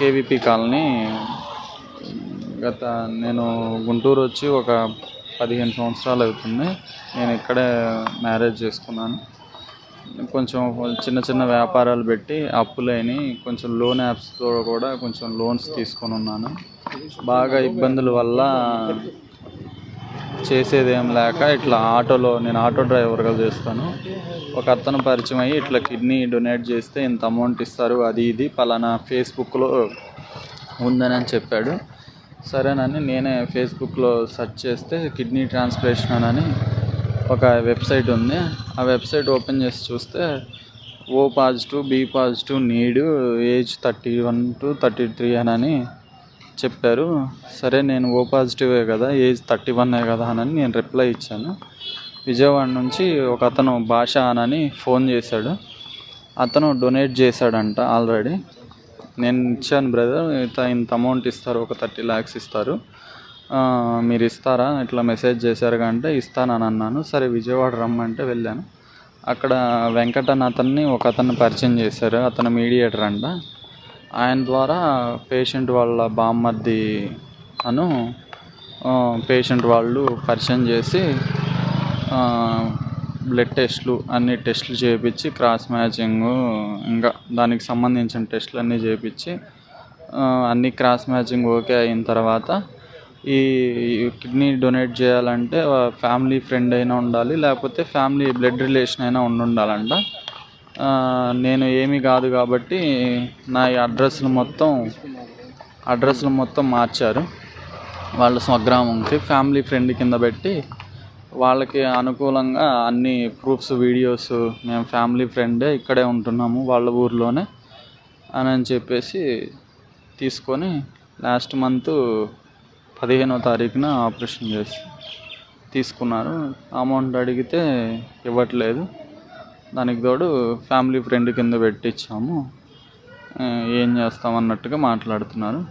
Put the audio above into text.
KVP colony. నేను గుంటూరు వచ్చి ఒక 15 సంవత్సరాలు అవుతుంది. నేను ఇక్కడే మ్యారేజ్ చేసుకున్నాను. కొంచెం చిన్న చిన్న వ్యాపారాలు పెట్టి అప్పులైని కొంచెం లోన్ యాప్స్తో కూడా కొంచెం లోన్స్ తీసుకొని ఉన్నాను. బాగా ఇబ్బందుల వల్ల చేసేదేం లేక ఇట్లా నేను ఆటో డ్రైవర్గా చేస్తాను. ఒక అతను పరిచయం అయ్యి ఇట్లా కిడ్నీ డొనేట్ చేస్తే ఇంత అమౌంట్ ఇస్తారు, అది ఇది పలానా ఫేస్బుక్లో ఉందని చెప్పాడు. సరేనని నేనే ఫేస్బుక్లో సెర్చ్ చేస్తే కిడ్నీ ట్రాన్స్ప్లాంటేషన్ అని ఒక వెబ్సైట్ ఉంది. ఆ వెబ్సైట్ ఓపెన్ చేసి చూస్తే O positive, B positive need, age 31 to 33 అని చెప్పారు. సరే నేను ఓ పాజిటివే కదా, ఏజ్ 31 కదా అని నేను రిప్లై ఇచ్చాను. విజయవాడ నుంచి ఒక అతను భాష అని ఫోన్ చేశాడు. అతను డొనేట్ చేశాడంట ఆల్రెడీ. నేను ఇచ్చాను, బ్రదర్ ఇంత అమౌంట్ ఇస్తారు, ఒక 30 lakhs ఇస్తారు, మీరు ఇస్తారా, ఇట్లా మెసేజ్ చేశారు అంటే ఇస్తానని అన్నాను. సరే విజయవాడ రమ్మంటే వెళ్ళాను. అక్కడ వెంకటన్ అతన్ని ఒక అతన్ని పరిచయం చేశారు. అతను మీడియేటర్ అంట. ఆయన ద్వారా పేషెంట్ వాళ్ళ బామ్మర్ది పేషెంట్ వాళ్ళు పరిచయం చేసి బ్లడ్ టెస్ట్లు అన్ని టెస్టులు చేయించి క్రాస్ మ్యాచింగ్ ఇంకా దానికి సంబంధించిన టెస్టులు అన్నీ చేయించి అన్ని క్రాస్ మ్యాచింగ్ ఓకే అయిన తర్వాత ఈ కిడ్నీ డొనేట్ చేయాలంటే ఫ్యామిలీ ఫ్రెండ్ అయినా ఉండాలి, లేకపోతే ఫ్యామిలీ బ్లడ్ రిలేషన్ అయినా ఉండాలంట. నేను ఏమీ కాదు కాబట్టి నా అడ్రస్లు మొత్తం మార్చారు. వాళ్ళ స్వగ్రామంకి ఫ్యామిలీ ఫ్రెండ్ కింద పెట్టి వాళ్ళకి అనుకూలంగా అన్ని ప్రూఫ్స్, వీడియోస్, మేము ఫ్యామిలీ ఫ్రెండే ఇక్కడే ఉంటున్నాము వాళ్ళ ఊర్లోనే అని చెప్పేసి తీసుకొని లాస్ట్ మంత్ 15వ తారీఖున ఆపరేషన్ చేసి తీసుకున్నారు. అమౌంట్ అడిగితే ఇవ్వట్లేదు. దానికి తోడు ఫ్యామిలీ ఫ్రెండ్ కింద పెట్టించాము, ఏం చేస్తామన్నట్టుగా మాట్లాడుతున్నారు.